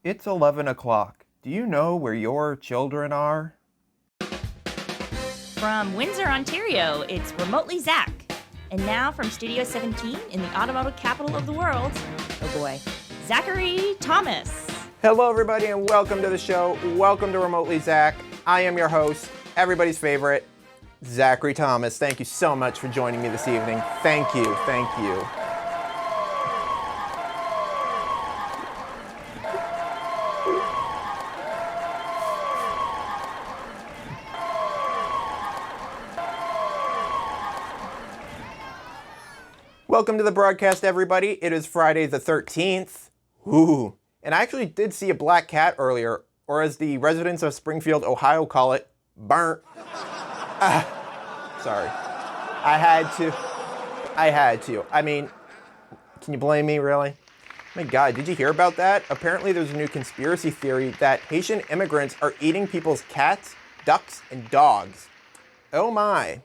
It's 11 o'clock. Do you know where your children are? From Windsor, Ontario, it's Remotely Zach. And now from Studio 17 in the automotive capital of the world, oh boy, Zachary Thomas. Hello everybody and welcome to the show. Welcome to Remotely Zach. I am your host, everybody's favorite, Zachary Thomas. Thank you so much for joining me this evening. Thank you, thank you. Welcome to the broadcast, everybody. It is Friday the 13th. Ooh. And I actually did see a black cat earlier, or as the residents of Springfield, Ohio call it, burnt. Sorry. I had to. I mean, can you blame me, really? My God, did you hear about that? Apparently there's a new conspiracy theory that Haitian immigrants are eating people's cats, ducks, and dogs. Oh my.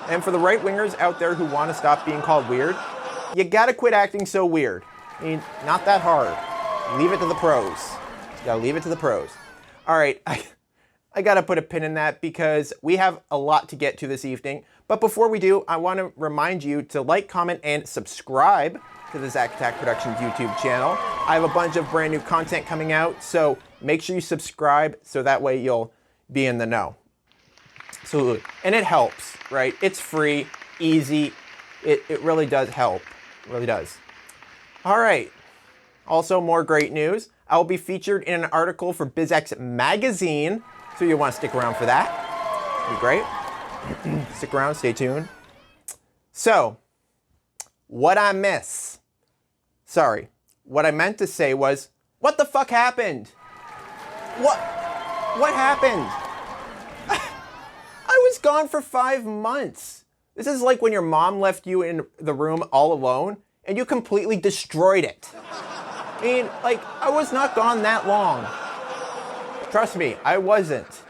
And for the right-wingers out there who want to stop being called weird, you gotta quit acting so weird. I mean, not that hard. Leave it to the pros. You gotta leave it to the pros. All right, I gotta put a pin in that because we have a lot to get to this evening. But before we do, I want to remind you to like, comment, and subscribe to the Zachattackproductions YouTube channel. I have a bunch of brand new content coming out, so make sure you subscribe so that way you'll be in the know. Absolutely. And it helps, right? It's free, easy. It really does help. It really does. All right. Also, more great news. I will be featured in an article for BizX magazine, so you'll want to stick around for that. It'll be great. Stick around, stay tuned. So, what I miss. Sorry. What I meant to say was, what the fuck happened? What happened? I was gone for 5 months. This is like when your mom left you in the room all alone and you completely destroyed it. I mean, like, I was not gone that long. Trust me, I wasn't.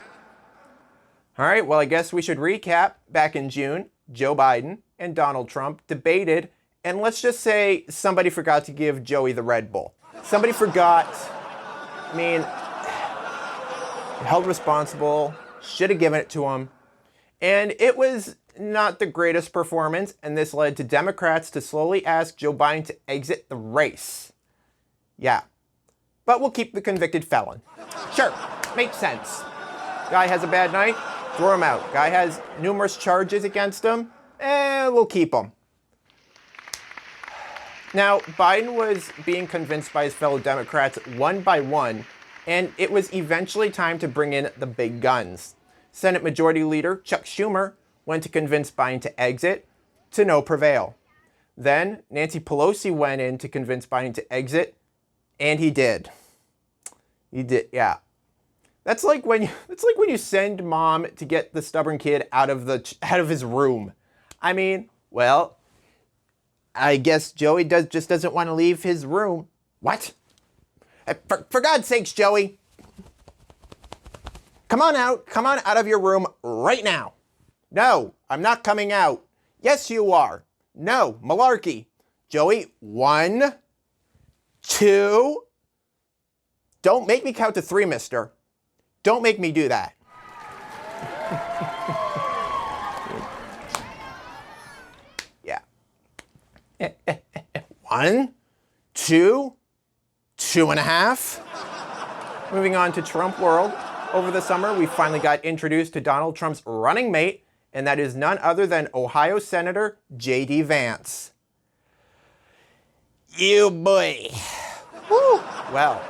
All right, well, I guess we should recap. Back in June, Joe Biden and Donald Trump debated, and let's just say somebody forgot to give Joey the Red Bull. Somebody forgot. I mean, held responsible, should have given it to him. And it was not the greatest performance, and this led to Democrats to slowly ask Joe Biden to exit the race. Yeah. But we'll keep the convicted felon. Sure, makes sense. Guy has a bad night, throw him out. Guy has numerous charges against him, we'll keep him. Now, Biden was being convinced by his fellow Democrats one by one, and it was eventually time to bring in the big guns. Senate Majority Leader Chuck Schumer went to convince Biden to exit, to no prevail. Then Nancy Pelosi went in to convince Biden to exit, and he did. He did, yeah. That's like when you send mom to get the stubborn kid out of his room. I mean, well, I guess Joey just doesn't want to leave his room. What? For God's sakes, Joey. Come on out of your room right now. No, I'm not coming out. Yes, you are. No, malarkey. Joey, 1, 2. Don't make me count to 3, mister. Don't make me do that. Yeah. 1, 2, 2.5. Moving on to Trump world. Over the summer, we finally got introduced to Donald Trump's running mate, and that is none other than Ohio Senator J.D. Vance. You boy. Woo. Well,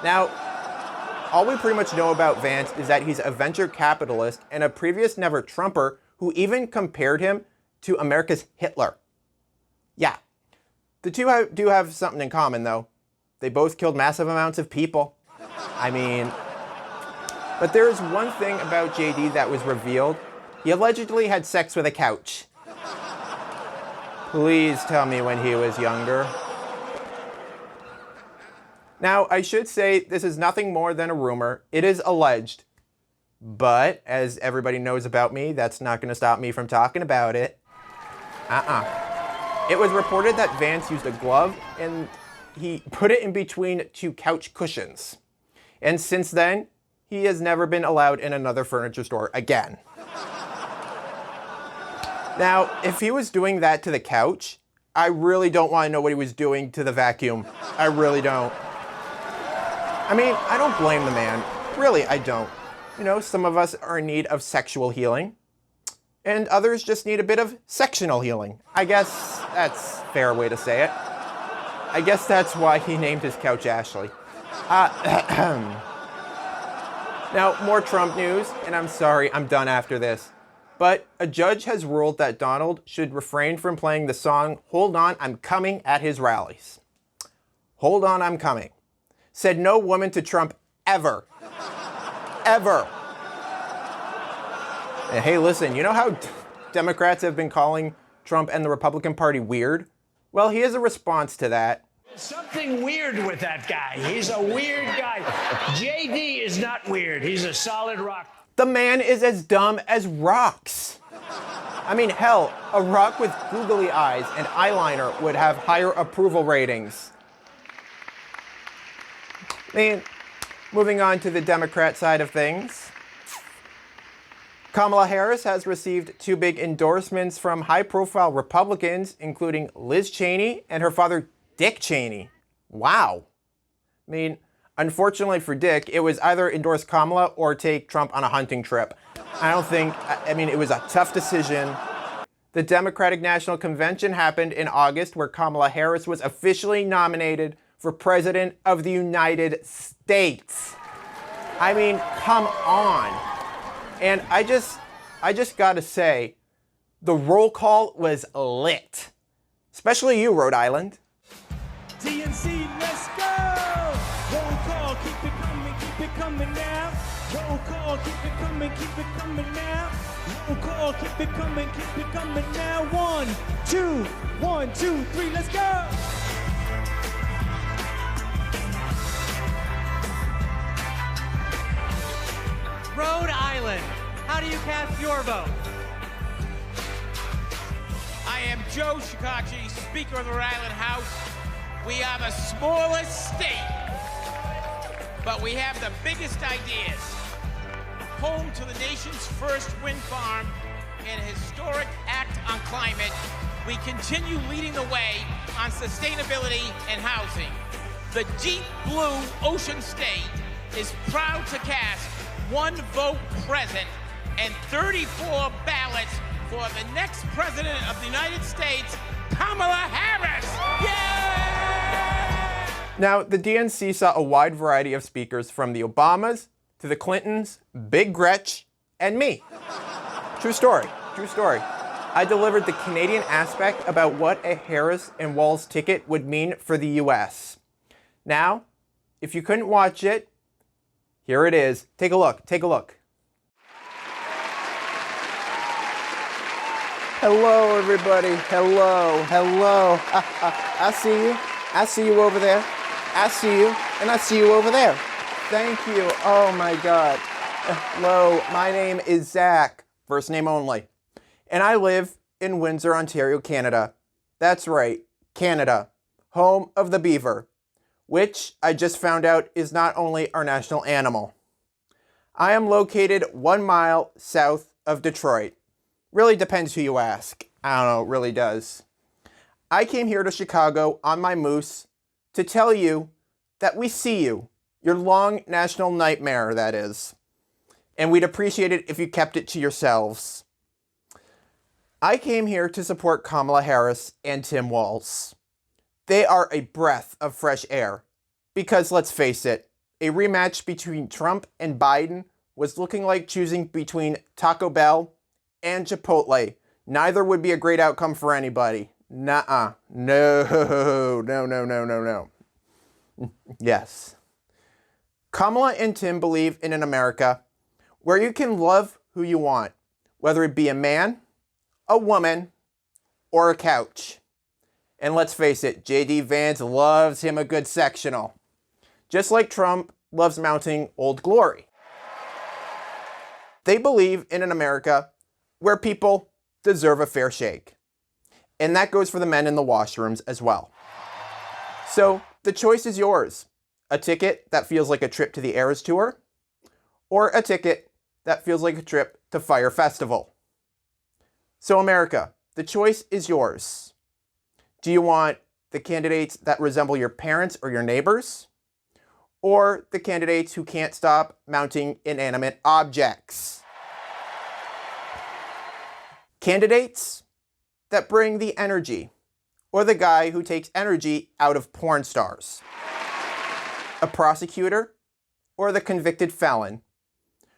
now, all we pretty much know about Vance is that he's a venture capitalist and a previous never Trumper who even compared him to America's Hitler. Yeah. The two do have something in common, though. They both killed massive amounts of people. I mean, but there is one thing about JD that was revealed. He allegedly had sex with a couch. Please tell me when he was younger. Now, I should say this is nothing more than a rumor. It is alleged. But, as everybody knows about me, that's not going to stop me from talking about it. It was reported that Vance used a glove and he put it in between two couch cushions. And since then, he has never been allowed in another furniture store again. Now, if he was doing that to the couch, I really don't want to know what he was doing to the vacuum. I really don't. I mean, I don't blame the man. Really, I don't. You know, some of us are in need of sexual healing, and others just need a bit of sectional healing. I guess that's a fair way to say it. I guess that's why he named his couch Ashley. Now, more Trump news, and I'm sorry, I'm done after this. But a judge has ruled that Donald should refrain from playing the song "Hold On, I'm Coming" at his rallies. Hold on, I'm coming. Said no woman to Trump ever. Ever. And hey, listen, you know how Democrats have been calling Trump and the Republican Party weird? Well, here's a response to that. Something weird with that guy. He's a weird guy. JD is not weird. He's a solid rock. The man is as dumb as rocks. I mean, hell, a rock with googly eyes and eyeliner would have higher approval ratings. I mean, moving on to the Democrat side of things. Kamala Harris has received two big endorsements from high-profile Republicans, including Liz Cheney and her father, Dick Cheney. Wow. I mean, unfortunately for Dick, it was either endorse Kamala or take Trump on a hunting trip. I mean, it was a tough decision. The Democratic National Convention happened in August, where Kamala Harris was officially nominated for President of the United States. I mean, come on. And I just gotta say, the roll call was lit. Especially you, Rhode Island. DNC, let's go! Roll call, keep it coming now. Roll call, keep it coming now. Roll call, keep it coming now. 1, 2, 1, 2, 3, let's go! Rhode Island, how do you cast your vote? I am Joe Shikachi, Speaker of the Rhode Island House. We are the smallest state, but we have the biggest ideas. Home to the nation's first wind farm and a historic act on climate, we continue leading the way on sustainability and housing. The deep blue ocean state is proud to cast 1 vote present and 34 ballots for the next president of the United States, Kamala Harris. Yay! Now, the DNC saw a wide variety of speakers from the Obamas to the Clintons, Big Gretch, and me. True story. I delivered the Canadian aspect about what a Harris and Walz ticket would mean for the US. Now, if you couldn't watch it, here it is. Take a look. Hello, everybody. Hello. I see you over there. I see you, and I see you over there. Thank you. Oh, my God. Hello, my name is Zach, first name only, and I live in Windsor, Ontario, Canada. That's right, Canada, home of the beaver, which I just found out is not only our national animal. I am located 1 mile south of Detroit. Really depends who you ask. I don't know, it really does. I came here to Chicago on my moose to tell you that we see you. Your long national nightmare, that is. And we'd appreciate it if you kept it to yourselves. I came here to support Kamala Harris and Tim Walz. They are a breath of fresh air. Because let's face it, a rematch between Trump and Biden was looking like choosing between Taco Bell and Chipotle. Neither would be a great outcome for anybody. Nuh-uh. No. Yes. Kamala and Tim believe in an America where you can love who you want, whether it be a man, a woman, or a couch. And let's face it, J.D. Vance loves him a good sectional. Just like Trump loves mounting Old Glory. They believe in an America where people deserve a fair shake. And that goes for the men in the washrooms as well. So The choice is yours. A ticket that feels like a trip to the Eras Tour, or a ticket that feels like a trip to Fire Festival. So America, the choice is yours. Do you want the candidates that resemble your parents or your neighbors? Or the candidates who can't stop mounting inanimate objects? Candidates that bring the energy, or the guy who takes energy out of porn stars? A prosecutor, or the convicted felon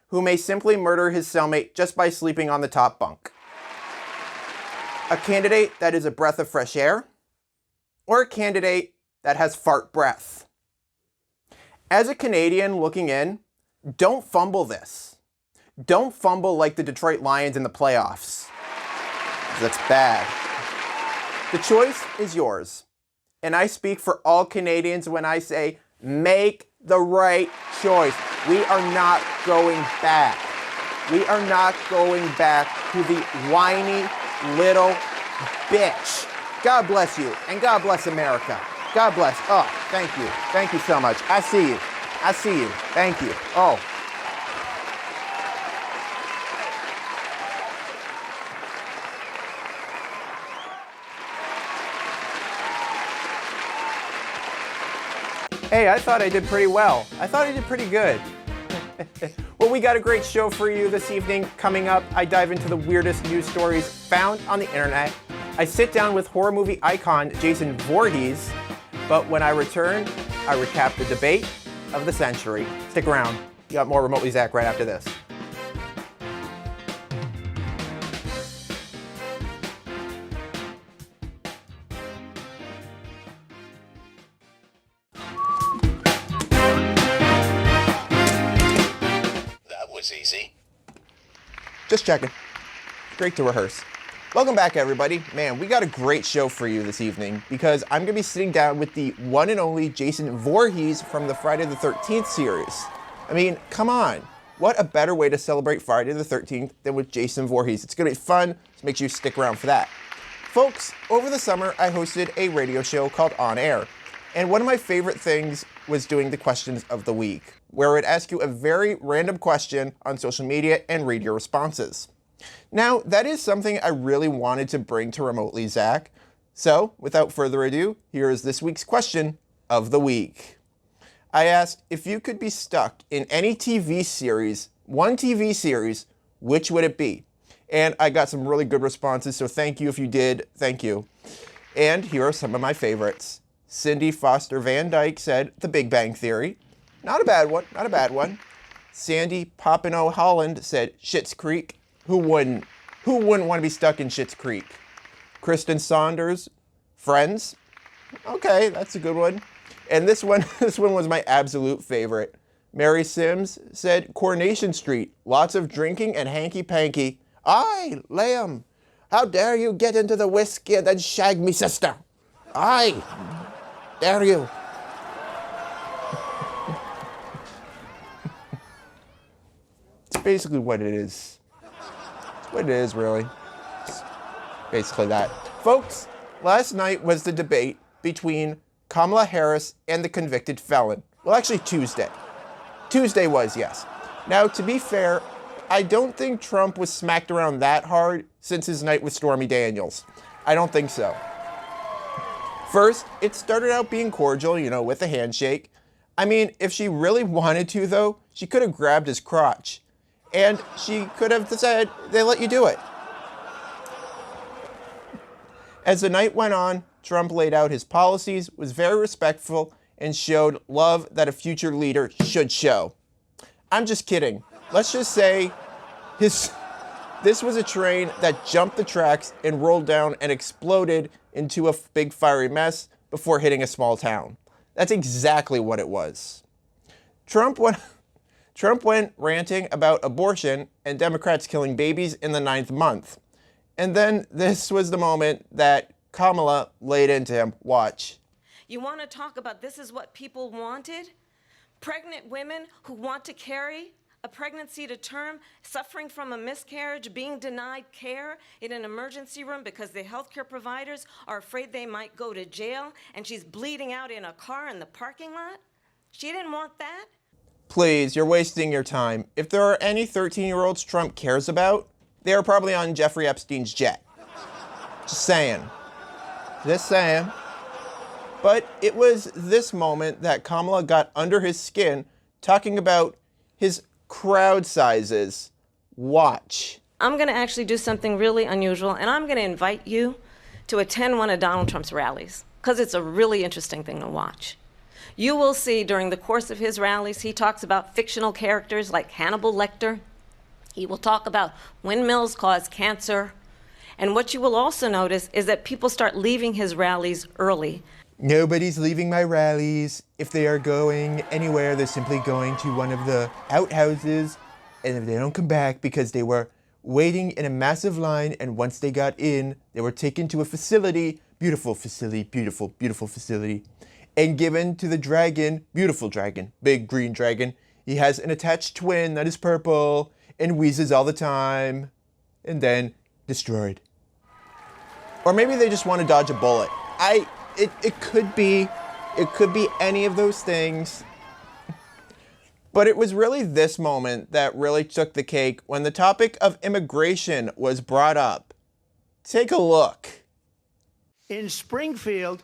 who may simply murder his cellmate just by sleeping on the top bunk? A candidate that is a breath of fresh air, or a candidate that has fart breath? As a Canadian looking in, don't fumble this. Don't fumble like the Detroit Lions in the playoffs. That's bad. The choice is yours. And I speak for all Canadians when I say, make the right choice. We are not going back. We are not going back to the whiny little bitch. God bless you, and God bless America. God bless. Oh, thank you. Thank you so much. I see you. I see you. Thank you. Oh. Hey, I thought I did pretty well. I thought I did pretty good. Well, we got a great show for you this evening. Coming up, I dive into the weirdest news stories found on the internet. I sit down with horror movie icon Jason Voorhees. But when I return, I recap the debate of the century. Stick around. You got more Remotely Zach right after this. Easy. Just checking. Great to rehearse. Welcome back, everybody. Man, we got a great show for you this evening because I'm going to be sitting down with the one and only Jason Voorhees from the Friday the 13th series. I mean, come on. What a better way to celebrate Friday the 13th than with Jason Voorhees. It's going to be fun, so make sure you stick around for that. Folks, over the summer, I hosted a radio show called On Air. And one of my favorite things was doing the questions of the week, where I would ask you a very random question on social media and read your responses. Now, that is something I really wanted to bring to Remotely Zach. So, without further ado, here is this week's question of the week. I asked, if you could be stuck in any TV series, one TV series, which would it be? And I got some really good responses, so thank you if you did. Thank you. And here are some of my favorites. Cindy Foster Van Dyke said The Big Bang Theory. Not a bad one, not a bad one. Sandy Popino Holland said Schitt's Creek. Who wouldn't want to be stuck in Schitt's Creek? Kristen Saunders, Friends. Okay, that's a good one. And this one was my absolute favorite. Mary Sims said Coronation Street. Lots of drinking and hanky-panky. Aye, Liam, how dare you get into the whiskey and then shag me sister? Aye, dare you. It's basically what it is. It's what it is, really. It's basically that. Folks, last night was the debate between Kamala Harris and the convicted felon. Well, actually Tuesday. Tuesday was, yes. Now, to be fair, I don't think Trump was smacked around that hard since his night with Stormy Daniels. I don't think so. First, it started out being cordial, with a handshake. I mean, if she really wanted to, though, she could have grabbed his crotch. And she could have said, they let you do it. As the night went on, Trump laid out his policies, was very respectful, and showed love that a future leader should show. I'm just kidding. Let's just say this was a train that jumped the tracks and rolled down and exploded into a big fiery mess before hitting a small town. That's exactly what it was. Trump went ranting about abortion and Democrats killing babies in the 9th month. And then this was the moment that Kamala laid into him. Watch. You want to talk about this is what people wanted? Pregnant women who want to carry a pregnancy to term, suffering from a miscarriage, being denied care in an emergency room because the healthcare providers are afraid they might go to jail, and she's bleeding out in a car in the parking lot? She didn't want that. Please, you're wasting your time. If there are any 13-year-olds Trump cares about, they are probably on Jeffrey Epstein's jet. Just saying. Just saying. But it was this moment that Kamala got under his skin talking about his crowd sizes. Watch. I'm going to actually do something really unusual, and I'm going to invite you to attend one of Donald Trump's rallies, because it's a really interesting thing to watch. You will see during the course of his rallies, he talks about fictional characters like Hannibal Lecter. He will talk about windmills cause cancer. And what you will also notice is that people start leaving his rallies early. Nobody's leaving my rallies. If they are going anywhere, they're simply going to one of the outhouses. And if they don't come back because they were waiting in a massive line, and once they got in, they were taken to a facility, beautiful facility, beautiful, beautiful facility, and given to the dragon, beautiful dragon, big green dragon. He has an attached twin that is purple and wheezes all the time, and then destroyed. Or maybe they just want to dodge a bullet. It could be any of those things. But it was really this moment that really took the cake when the topic of immigration was brought up. Take a look. In Springfield,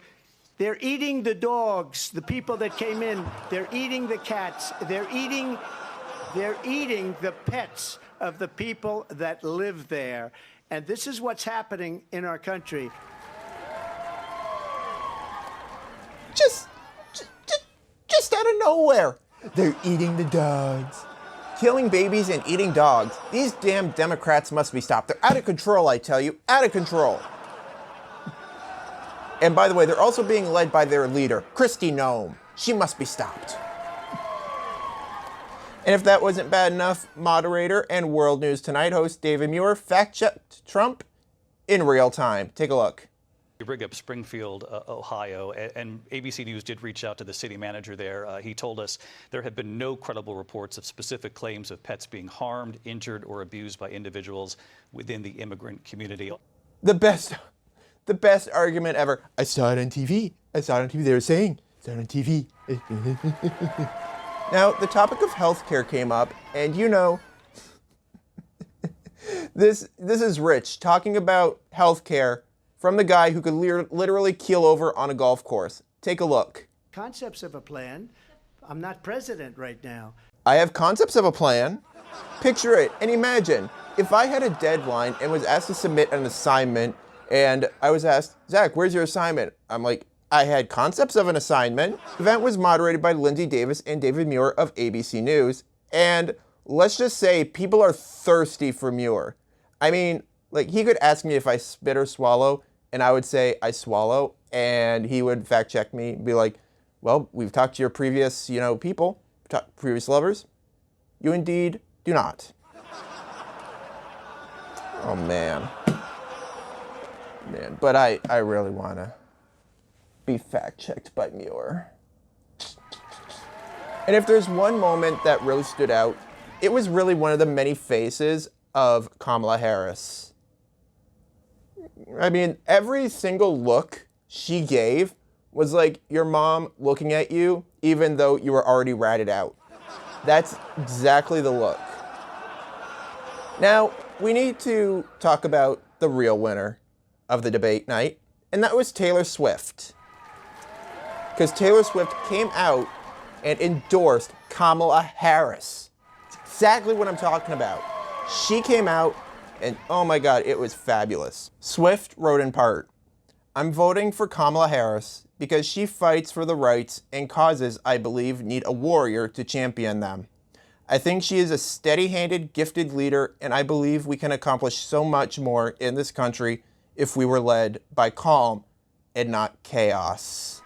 they're eating the dogs, the people that came in. They're eating the cats. They're eating the pets of the people that live there. And this is what's happening in our country. Just out of nowhere. They're eating the dogs. Killing babies and eating dogs. These damn Democrats must be stopped. They're out of control, I tell you. Out of control. And by the way, they're also being led by their leader, Kristi Noem. She must be stopped. And if that wasn't bad enough, moderator and World News Tonight host David Muir fact-checked Trump in real time. Take a look. You bring up Springfield, Ohio, and ABC News did reach out to the city manager there. He told us there have been no credible reports of specific claims of pets being harmed, injured, or abused by individuals within the immigrant community. The best argument ever. I saw it on TV. They were saying, I saw it on TV. Now, the topic of healthcare came up, and you know, this is Rich talking about healthcare from the guy who could literally keel over on a golf course. Take a look. Concepts of a plan. I'm not president right now. I have concepts of a plan. Picture it and imagine if I had a deadline and was asked to submit an assignment, and I was asked, Zach, where's your assignment? I'm like, I had concepts of an assignment. The event was moderated by Lindsay Davis and David Muir of ABC News. And let's just say people are thirsty for Muir. I mean, like, he could ask me if I spit or swallow, and I would say I swallow, and he would fact check me and be like, well, we've talked to your previous, people, previous lovers. You indeed do not. Oh, man. But I really want to be fact-checked by Muir. And if there's one moment that really stood out, it was really one of the many faces of Kamala Harris. I mean, every single look she gave was like your mom looking at you, even though you were already ratted out. That's exactly the look. Now, we need to talk about the real winner of the debate night, and that was Taylor Swift. Because Taylor Swift came out and endorsed Kamala Harris. It's exactly what I'm talking about. She came out and, oh my God, it was fabulous. Swift wrote in part, I'm voting for Kamala Harris because she fights for the rights and causes I believe need a warrior to champion them. I think she is a steady-handed, gifted leader, and I believe we can accomplish so much more in this country if we were led by calm and not chaos.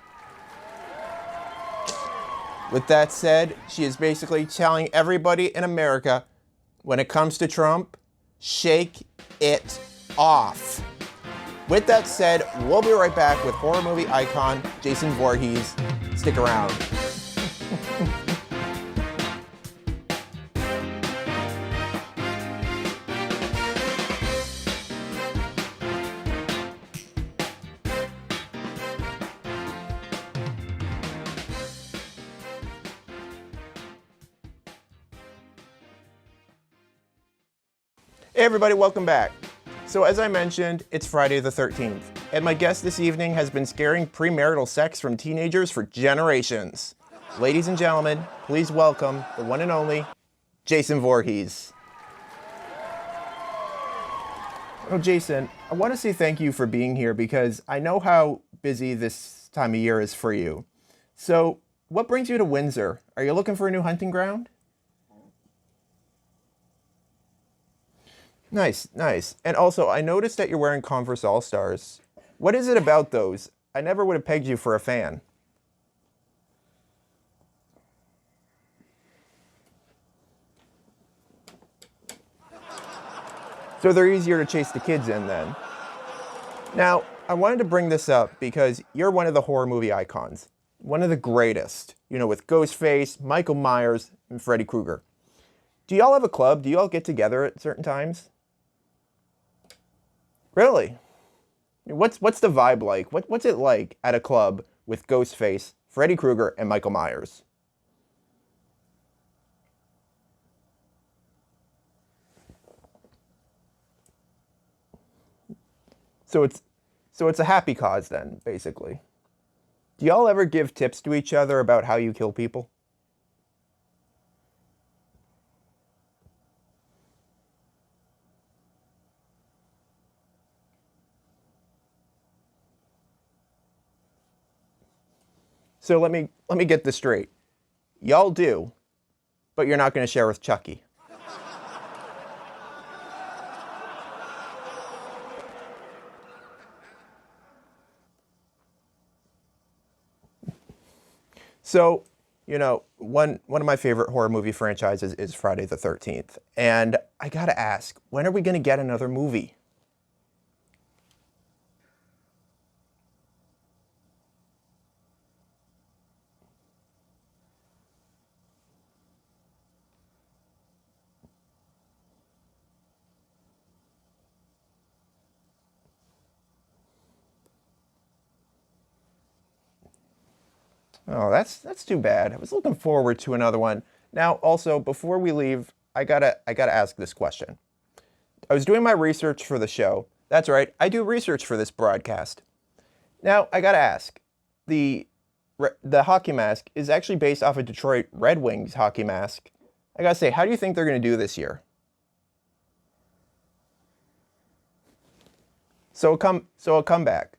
With that said, she is basically telling everybody in America, when it comes to Trump, shake it off. With that said, we'll be right back with horror movie icon Jason Voorhees. Stick around. Hey everybody, welcome back. So as I mentioned, it's Friday the 13th, and my guest this evening has been scaring premarital sex from teenagers for generations. Ladies and gentlemen, please welcome the one and only Jason Voorhees. Oh, Jason, I want to say thank you for being here because I know how busy this time of year is for you. So, what brings you to Windsor? Are you looking for a new hunting ground? Nice, nice. And also, I noticed that you're wearing Converse All-Stars. What is it about those? I never would have pegged you for a fan. So they're easier to chase the kids in then. Now, I wanted to bring this up because you're one of the horror movie icons. One of the greatest. You know, with Ghostface, Michael Myers, and Freddy Krueger. Do y'all have a club? Do y'all get together at certain times? Really? What's the vibe like? What's it like at a club with Ghostface, Freddy Krueger, and Michael Myers? So it's a happy cause then, basically. Do y'all ever give tips to each other about how you kill people? So let me get this straight. Y'all do, but you're not going to share with Chucky. So, you know, one of my favorite horror movie franchises is Friday the 13th. And I gotta ask, when are we gonna get another movie? Oh, that's too bad. I was looking forward to another one. Now, also, before we leave, I gotta ask this question. I was doing my research for the show. That's right, I do research for this broadcast. Now, I gotta ask, the hockey mask is actually based off of Detroit Red Wings hockey mask. I gotta say, how do you think they're gonna do this year? So a comeback.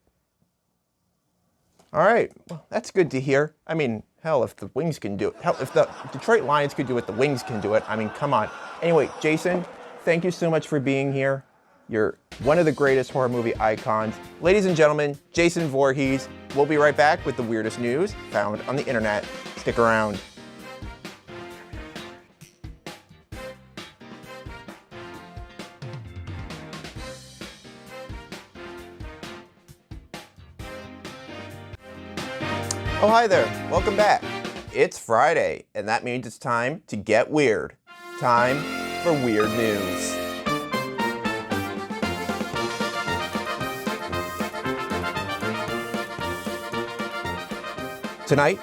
All right, well, that's good to hear. I mean, hell, if the Wings can do it, hell, if the Detroit Lions could do it, the Wings can do it. I mean, come on. Anyway, Jason, thank you so much for being here. You're one of the greatest horror movie icons. Ladies and gentlemen, Jason Voorhees. We'll be right back with the weirdest news found on the internet. Stick around. Oh, hi there. Welcome back. It's Friday, and that means it's time to get weird. Time for weird news. Tonight,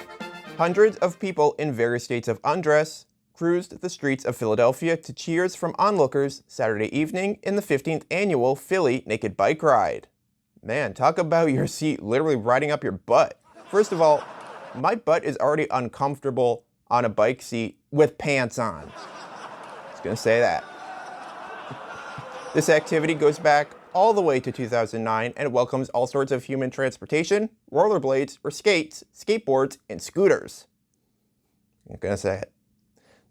hundreds of people in various states of undress cruised the streets of Philadelphia to cheers from onlookers Saturday evening in the 15th annual Philly Naked Bike Ride. Man, talk about your seat literally riding up your butt. First of all, my butt is already uncomfortable on a bike seat with pants on. Just gonna say that. This activity goes back all the way to 2009 and welcomes all sorts of human transportation, rollerblades or skates, skateboards, and scooters. I'm gonna say it.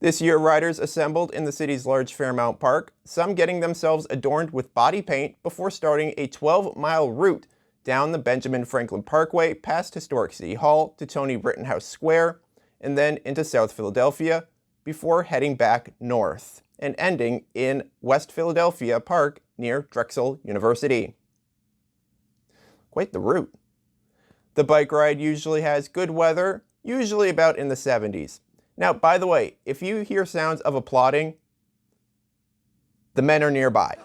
This year, riders assembled in the city's large Fairmount Park, some getting themselves adorned with body paint before starting a 12-mile route down the Benjamin Franklin Parkway past historic City Hall to Tony Rittenhouse Square, and then into South Philadelphia before heading back north and ending in West Philadelphia Park near Drexel University. Quite the route. The bike ride usually has good weather, usually about in the 70s. Now, by the way, if you hear sounds of applauding, the men are nearby.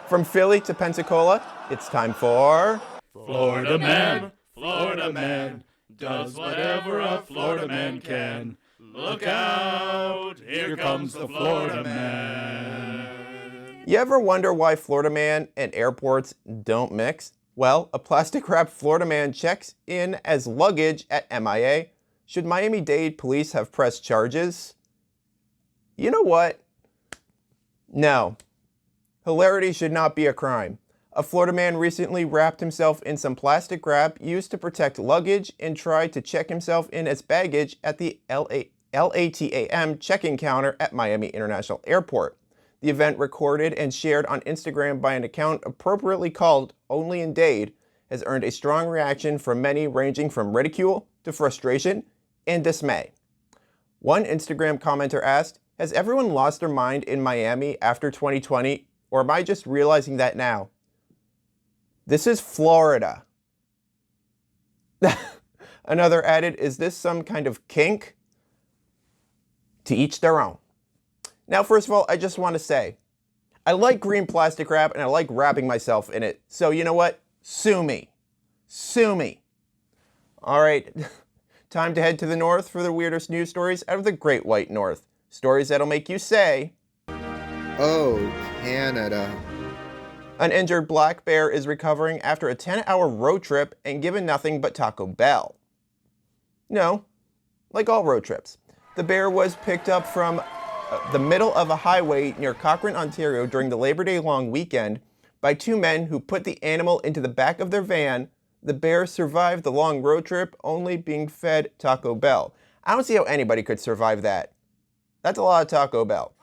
From Philly to Pensacola, it's time for Florida Man does whatever a Florida man can. Look out, here comes the Florida Man. You ever wonder why Florida man and airports don't mix? Well, a plastic-wrapped Florida man checks in as luggage at MIA. Should Miami-Dade police have pressed charges? You know what? No. Hilarity should not be a crime. A Florida man recently wrapped himself in some plastic wrap used to protect luggage and tried to check himself in as baggage at the LATAM check-in counter at Miami International Airport. The event, recorded and shared on Instagram by an account appropriately called Only in Dade, has earned a strong reaction from many, ranging from ridicule to frustration and dismay. One Instagram commenter asked, "Has everyone lost their mind in Miami after 2020, or am I just realizing that now? This is Florida." Another added, "Is this some kind of kink?" To each their own. Now, first of all, I just want to say, I like green plastic wrap and I like wrapping myself in it. So you know what? Sue me. Sue me. All right, time to head to the north for the weirdest news stories out of the Great White North. Stories that'll make you say, "Oh, Canada." An injured black bear is recovering after a 10-hour road trip and given nothing but Taco Bell. No, like all road trips. The bear was picked up from the middle of a highway near Cochrane, Ontario during the Labor Day long weekend by two men who put the animal into the back of their van. The bear survived the long road trip, only being fed Taco Bell. I don't see how anybody could survive that. That's a lot of Taco Bell.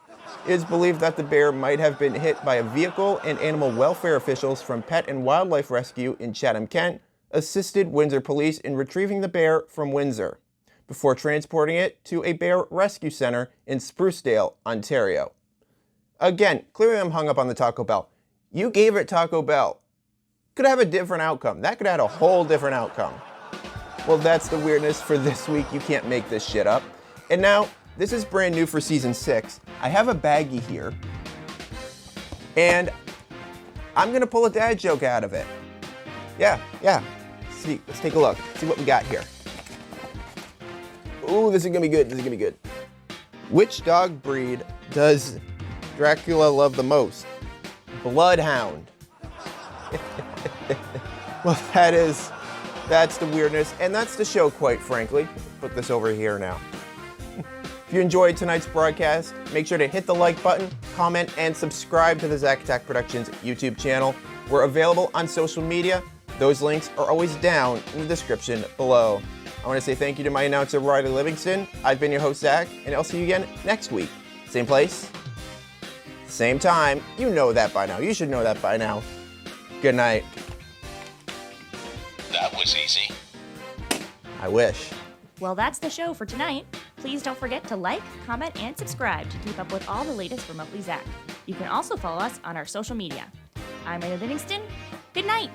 It is believed that the bear might have been hit by a vehicle, and animal welfare officials from Pet and Wildlife Rescue in Chatham, Kent, assisted Windsor police in retrieving the bear from Windsor, before transporting it to a bear rescue center in Sprucedale, Ontario. Again, clearly I'm hung up on the Taco Bell. You gave it Taco Bell. Could have a different outcome. That could have had a whole different outcome. Well, that's the weirdness for this week. You can't make this shit up. And now, this is brand new for season 6. I have a baggie here, and I'm gonna pull a dad joke out of it. Yeah. See, let's take a look. See what we got here. Ooh, this is gonna be good. Which dog breed does Dracula love the most? Bloodhound. Well, that's the weirdness, and that's the show, quite frankly. Put this over here now. If you enjoyed tonight's broadcast, make sure to hit the like button, comment, and subscribe to the Zachattackproductions YouTube channel. We're available on social media. Those links are always down in the description below. I want to say thank you to my announcer, Riley Livingston. I've been your host, Zach, and I'll see you again next week. Same place, same time. You know that by now. You should know that by now. Good night. That was easy. I wish. Well, that's the show for tonight. Please don't forget to like, comment, and subscribe to keep up with all the latest Remotely Zach. You can also follow us on our social media. I'm Riley Livingston. Good night.